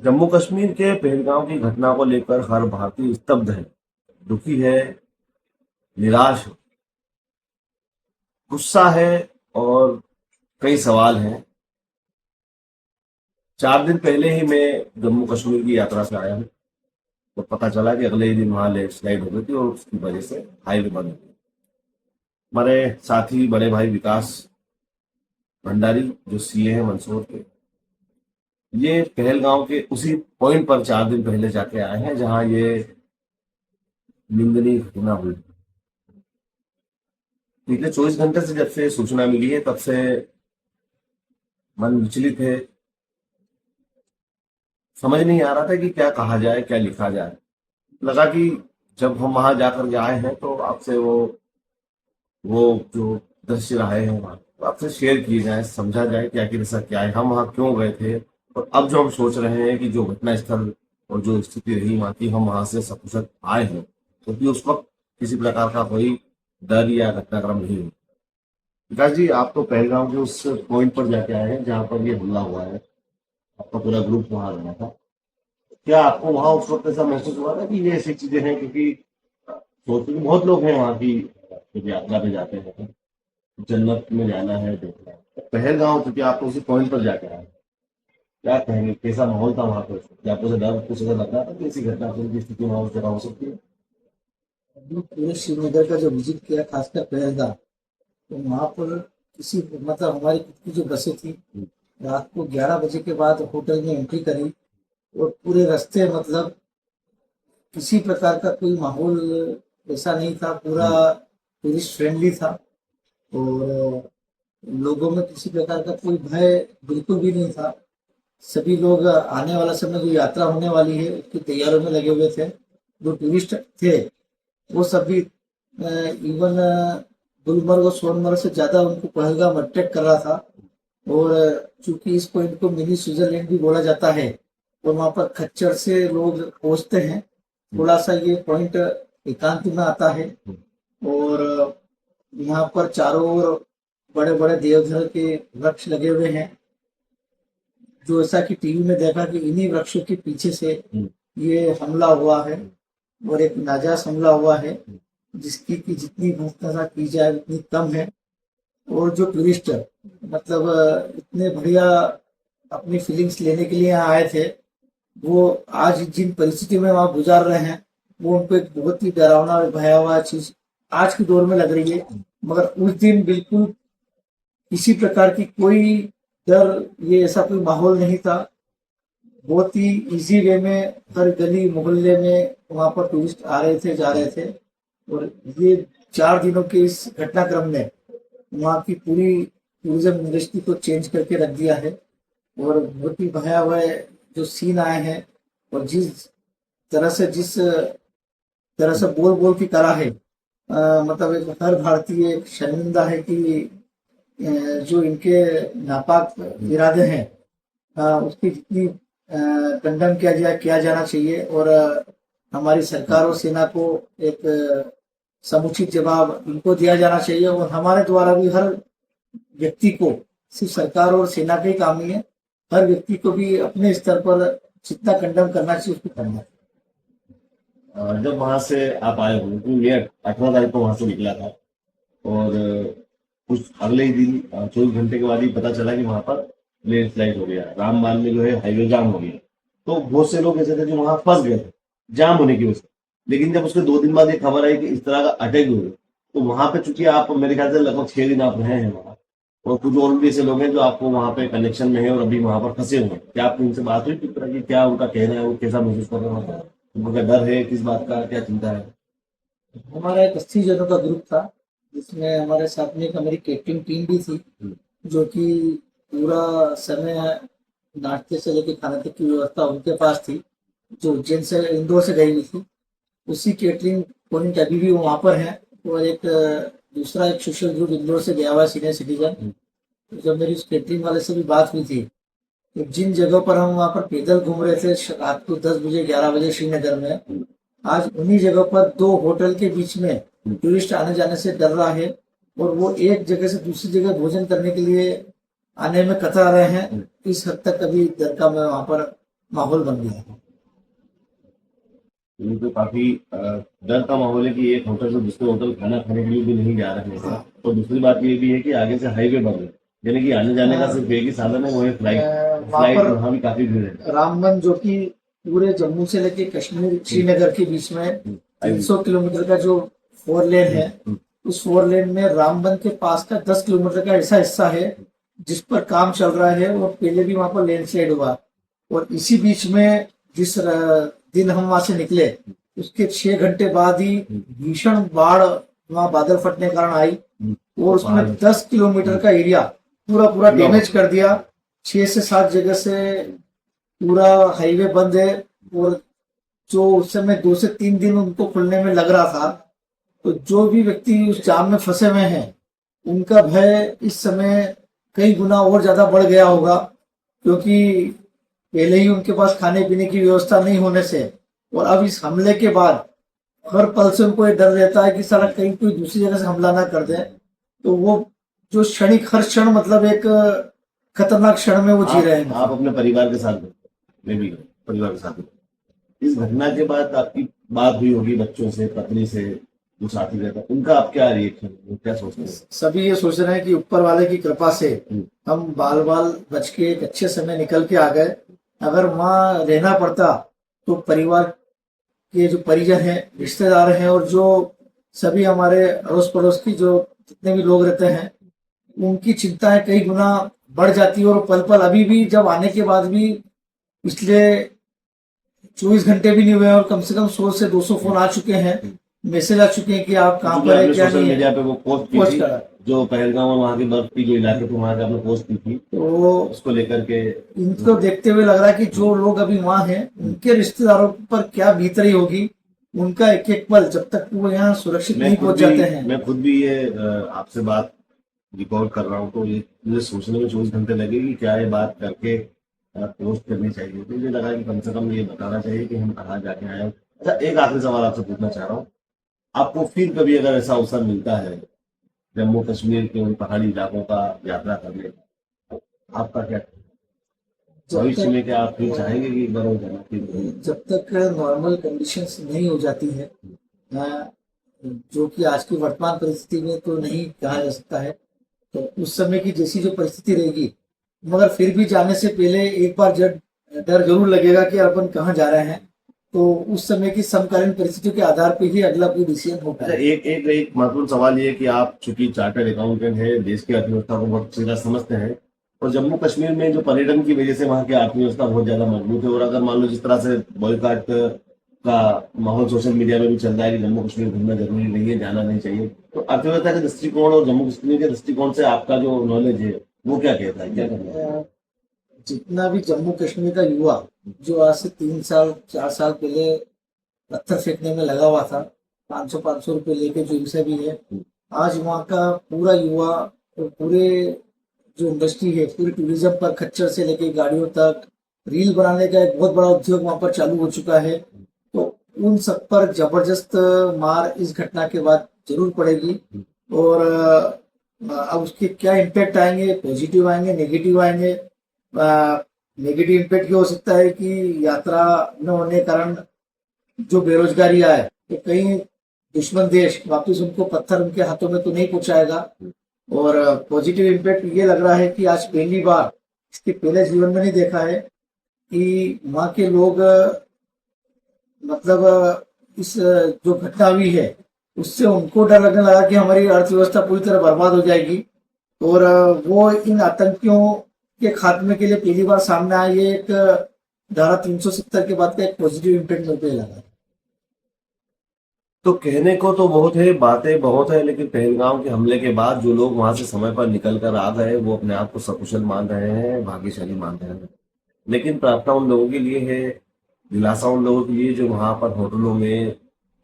जम्मू कश्मीर के पहलगाम की घटना को लेकर हर भारतीय स्तब्ध है, दुखी है, निराश है, गुस्सा है और कई सवाल हैं। 4 दिन पहले ही मैं जम्मू कश्मीर की यात्रा से आया हूँ, तो पता चला कि अगले ही दिन वहां लैंडस्लाइड हो गई थी और उसकी वजह से हाईवे बंद हो गई। हमारे साथी बड़े भाई विकास भंडारी, जो सीए हैं मंदसौर के, ये पहलगांव के उसी पॉइंट पर 4 दिन पहले जाके आए हैं जहां ये निंदनीय घटना हुई। पिछले 24 घंटे से जब से सूचना मिली है तब से मन विचलित है। समझ नहीं आ रहा था कि क्या कहा जाए, क्या लिखा जाए। लगा कि जब हम वहां जाकर के आए हैं तो आपसे वो जो दृश्य रहे हैं वहां, तो आपसे शेयर किए जाए, समझा जाए कि आखिर ऐसा क्या है, हम वहां क्यों गए थे। और अब जो हम सोच रहे हैं कि जो घटना स्थल और जो स्थिति रही वहां की, हम वहां से सकुशल आए हैं, क्योंकि उस वक्त किसी प्रकार का कोई डर या घटनाक्रम नहीं हुआ। विकास जी, आप तो पहलगाम के उस पॉइंट पर जाके आए हैं जहां पर ये हमला हुआ है, आपका पूरा ग्रुप वहां गया था। क्या आपको वहां उस वक्त ऐसा महसूस हुआ था कि ये ऐसी चीजें हैं, क्योंकि सोचते तो बहुत लोग हैं वहां की, जब यात्रा पे जाते हैं तो जन्नत में जाना है, देखना है। तो पहलगांव, क्योंकि आप तो उसी पॉइंट पर जाके आए, क्या कहेंगे, कैसा माहौल था वहां पर? क्या आपको ऐसा डर, कुछ ऐसा लग रहा था कि ऐसी घटना की स्थिति वहां उस जगह हो सकती है? हमने पूरे श्रीनगर का जो विजिट किया, खासकर पहलगाम, तो वहाँ पर किसी मतलब हमारी खुद की जो बसें थी, रात को 11 बजे के बाद होटल में एंट्री करी और पूरे रास्ते मतलब किसी प्रकार का कोई माहौल ऐसा नहीं था। पूरा हम्म, टूरिस्ट फ्रेंडली था और लोगों में किसी प्रकार का कोई भय बिल्कुल भी नहीं था। सभी लोग आने वाला समय जो यात्रा होने वाली है उसकी तैयारियों में लगे हुए थे। जो टूरिस्ट थे वो सभी इवन गुलमर्ग और सोनमर्ग से ज्यादा उनको पहलगाम अट्रैक्ट कर रहा था। और चूंकि इस पॉइंट को मिनी स्विट्जरलैंड भी बोला जाता है और वहां पर खच्चर से लोग पहुंचते हैं। हम्म, थोड़ा सा ये पॉइंट एकांत में आता है हम्म, और यहाँ पर चारों ओर बड़े बड़े देवदार के वृक्ष लगे हुए हैं। जो ऐसा कि टीवी में देखा कि इन्हीं वृक्षों के पीछे से हम्म, ये हमला हुआ है और एक नाजायज हमला हुआ है, जिसकी कि जितनी भर्त्सना की जाए उतनी कम है। और जो टूरिस्ट मतलब इतने बढ़िया अपनी फीलिंग्स लेने के लिए यहाँ आए थे, वो आज जिन परिस्थितियों में वहाँ गुजार रहे हैं, वो उनको एक बहुत ही डरावना और भयावह चीज आज के दौर में लग रही है। मगर उस दिन बिल्कुल किसी प्रकार की कोई डर, ये ऐसा कोई माहौल नहीं था। बहुत ही इजी वे में हर गली मोहल्ले में वहां पर टूरिस्ट आ रहे थे, जा रहे थे। और ये 4 दिनों के इस घटनाक्रम ने वहाँ की पूरी टूरिज्म इंडस्ट्री को चेंज करके रख दिया है। और बहुत ही भयावह जो सीन आए हैं और जिस तरह से बोल बोल की तरह है, मतलब एक हर भारतीय एक शर्मिंदा है कि जो इनके नापाक इरादे हैं, उसकी जितनी कंडम किया जाना चाहिए। और हमारी सरकार और सेना को एक समुचित जवाब इनको दिया जाना चाहिए। और हमारे द्वारा भी हर व्यक्ति को, सिर्फ सरकार और सेना का ही काम नहीं है, हर व्यक्ति को भी अपने स्तर पर जितना कंडम करना चाहिए उसको करना चाहिए। जब वहां से आप आए हो, क्योंकि मैं 18 तारीख को वहां से निकला था और कुछ अगले ही दिन 24 घंटे के बाद ही पता चला कि वहां पर लैंडस्लाइड हो गया, रामबान में जो है हाईवे जाम हो गया। तो बहुत से लोग ऐसे थे जो वहां फंस गए थे जाम होने की वजह से। लेकिन जब उसके 2 दिन बाद ये खबर आई कि इस तरह का अटैक हुआ, तो वहां पे चूंकि आप, मेरे ख्याल से लगभग 6 दिन आप रहे हैं वहां, और कुछ और भी ऐसे लोग हैं जो आपको वहां पे कनेक्शन में है और अभी वहां पर फंसे हुए हैं। क्या आपकी उनसे बात हुई किस तरह की, क्या उनका कहना है, वो कैसा महसूस कर रहे हैं, उनको क्या डर है, किस बात का क्या चिंता है? हमारा एक 80 जनों का ग्रुप था, जिसमें हमारे साथ में एक हमारी कैटरिंग टीम भी थी, हम्म, जो कि पूरा समय नाश्ते से लेकर खाने तक की व्यवस्था उनके पास थी, जो उज्जैन से इंदौर से गई हुई थी। उसी कैटरिंग पॉइंट अभी भी वहाँ पर है। और एक दूसरा एक सोशल ग्रुप इंदौर से गया हुआ है, सीनियर सिटीजन। हम्म, जब मेरी उस कैटरिंग वाले से भी बात हुई थी, तो जिन जगहों पर हम वहाँ पर पैदल घूम रहे थे रात को 10 बजे 11 बजे श्रीनगर में, हम्म, आज उन्हीं जगह पर 2 होटल के बीच में हम्म, टूरिस्ट आने जाने से डर रहा है। और वो एक जगह से दूसरी जगह भोजन करने के लिए आने में कतरा रहे हैं। हम्म। इस हद तक अभी डर का मैं वहां पर माहौल बन गया है। ये तो काफी डर का माहौल है कि एक होटल से दूसरे होटल खाना खाने के लिए भी नहीं जा रहे हैं। हाँ। और दूसरी बात ये भी है कि आगे से हाईवे बन रहे हैं, यानी कि आने जाने का हाँ। सिर्फ एक ही साधन है, वो है फ्लाइट। वहाँ फ्लाइट पर वहाँ भी काफी भीड़ है। रामबन जो कि पूरे जम्मू से लेके कश्मीर श्रीनगर के बीच में 300 किलोमीटर का जो 4 लेन है, उस 4 लेन में रामबन के पास का 10 किलोमीटर का ऐसा हिस्सा है जिस पर काम चल रहा है, और पहले भी वहां पर लैंडस्लाइड हुआ। और इसी बीच में जिस दिन हम वहां से निकले, उसके 6 घंटे बाद ही भीषण बाढ़ वहां बादल फटने के कारण आई, और उसमें 10 किलोमीटर का एरिया पूरा पूरा डैमेज कर दिया। 6 से 7 जगह से पूरा हाईवे बंद है, और जो उस समय 2 से 3 दिन उनको खुलने में लग रहा था, तो जो भी व्यक्ति उस जाम में फंसे हुए हैं, उनका भय इस समय कई गुना और ज्यादा बढ़ गया होगा, क्योंकि पहले ही उनके पास खाने पीने की व्यवस्था नहीं होने से, और अब इस हमले के बाद हर पल से उनको ये डर रहता है कि साला कहीं कोई दूसरी जगह से हमला ना कर दे। तो वो जो क्षणिक हर क्षण मतलब एक खतरनाक क्षण में वो जी रहे हैं। आप अपने परिवार के साथ गए, मैं भी गया, परिवार के साथ गया। इस घटना के बाद आपकी बात हुई होगी बच्चों से, पत्नी से, जो साथी रहता, उनका आप क्या रिएक्शन, वो क्या सोचते हैं? सभी ये सोच रहे हैं कि ऊपर वाले की कृपा से हम बाल बाल बच के एक अच्छे समय निकल के आ गए। अगर वहां रहना पड़ता तो परिवार के जो परिजन हैं, रिश्तेदार हैं, और जो सभी हमारे अड़ोस पड़ोस की जो जितने भी लोग रहते हैं, उनकी चिंताएं कई गुना बढ़ जाती है। और पल पल अभी भी जब आने के बाद भी पिछले 24 घंटे भी नहीं हुए और कम से कम 100 से 200 फोन आ चुके हैं, मैसेज आ चुके हैं कि आप कहाँ पर है, क्या सोशल नहीं है। मीडिया पे वो पोस्ट की पोस्ट थी, करा, जो पहलगाम और वहाँ की बर्फ की जो इलाके थे वहाँ पे आपने पोस्ट की थी, तो उसको लेकर के इनको देखते हुए लग रहा है कि जो लोग अभी वहां हैं, उनके रिश्तेदारों पर क्या बीत रही होगी। उनका एक एक पल जब तक वो यहाँ सुरक्षित नहीं पहुंच जाते हैं। मैं खुद भी ये आपसे बात रिकॉर्ड कर रहा हूँ, तो ये मुझे सोचने में 24 घंटे लगे कि क्या ये बात करके पोस्ट करनी चाहिए। तो मुझे लगा कि कम से कम ये बताना चाहिए कि हम कहाँ जाके आए हैं। अच्छा, एक आखिरी सवाल आपसे पूछना चाह रहा हूँ, आपको फिर कभी अगर ऐसा अवसर मिलता है जम्मू कश्मीर के उन पहाड़ी इलाकों का यात्रा करने का, तो आपका क्या भविष्य में, क्या आप फिर चाहेंगे कि एक बार वो जाना फिर? जब तक नॉर्मल कंडीशंस नहीं हो जाती है, अ, जो कि आज की वर्तमान परिस्थिति में तो नहीं कहा जा सकता है, तो उस समय की जैसी जो परिस्थिति रहेगी, मगर फिर भी जाने से पहले एक बार जब डर जरूर लगेगा कि अपन कहाँ जा रहे हैं, तो उस समय की समकालीन परिस्थितियों के आधार पर ही अगला कोई डिसीजन हो अच्छा, पाए। एक महत्वपूर्ण सवाल ये है कि आप चूंकि चार्टर्ड अकाउंटेंट हैं, देश की अर्थव्यवस्था को बहुत अच्छी तरह समझते हैं, और जम्मू कश्मीर में जो पर्यटन की वजह से वहाँ की अर्थव्यवस्था बहुत ज्यादा मजबूत है, और अगर मान लो जिस तरह से बॉयकॉट का माहौल सोशल मीडिया में भी चल रहा है कि जम्मू कश्मीर घूमना जरूरी नहीं है, जाना नहीं चाहिए, तो अर्थव्यवस्था के दृष्टिकोण और जम्मू कश्मीर के दृष्टिकोण से आपका जो नॉलेज है वो क्या कहता है, क्या करना है? जितना भी जम्मू कश्मीर का युवा जो आज से 3 साल 4 साल पहले पत्थर फेंकने में लगा हुआ था, 500 रुपए लेके जो इनसे भी है, आज वहाँ का पूरा युवा और पूरे जो इंडस्ट्री है, पूरी टूरिज्म पर खच्चर से लेके गाड़ियों तक रील बनाने का एक बहुत बड़ा उद्योग वहाँ पर चालू हो चुका है। तो उन सब पर जबरदस्त मार इस घटना के बाद जरूर पड़ेगी। और अब उसके क्या इम्पैक्ट आएंगे, पॉजिटिव आएंगे, नेगेटिव आएंगे। नेगेटिव इम्पैक्ट ये हो सकता है कि यात्रा न होने के कारण जो बेरोजगारी आए, तो कहीं दुश्मन देश वापस उनको पत्थर उनके हाथों में तो नहीं पहुंचाएगा। और पॉजिटिव इम्पैक्ट ये लग रहा है कि आज पहली बार, इसके पहले जीवन में नहीं देखा है कि वहाँ के लोग मतलब इस जो घटना हुई है उससे उनको डर लगने लगा कि हमारी अर्थव्यवस्था पूरी तरह बर्बाद हो जाएगी, और वो इन आतंकियों के खात्मे के लिए पहली बार सामने आए। ये एक धारा 370 के बाद का एक पॉजिटिव इम्पैक्ट मिलने लगा। तो कहने को तो बहुत है, बातें बहुत है, लेकिन पहलगाम के हमले के बाद जो लोग वहां से समय पर निकल कर आ गए वो अपने आप को सकुशल मान रहे हैं, भाग्यशाली मान रहे हैं। लेकिन प्रार्थना उन लोगों के लिए है, दिलासा उन लोगों के लिए जो वहां पर होटलों में,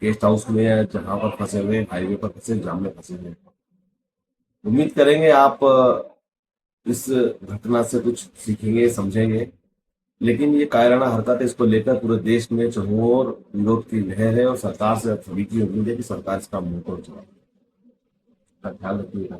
गेस्ट हाउस में, या जहां पर फंसे हुए, हाईवे पर फंसे, जाम में फंसे हुए। उम्मीद करेंगे आप इस घटना से कुछ सीखेंगे, समझेंगे। लेकिन ये कायराना हरकत है, इसको लेकर पूरे देश में चहुओर विरोध की लहर है, और सरकार से अब सभी की उम्मीद है कि सरकार इसका मुंह तोड़ जवाब देगी। ख्याल रखिएगा।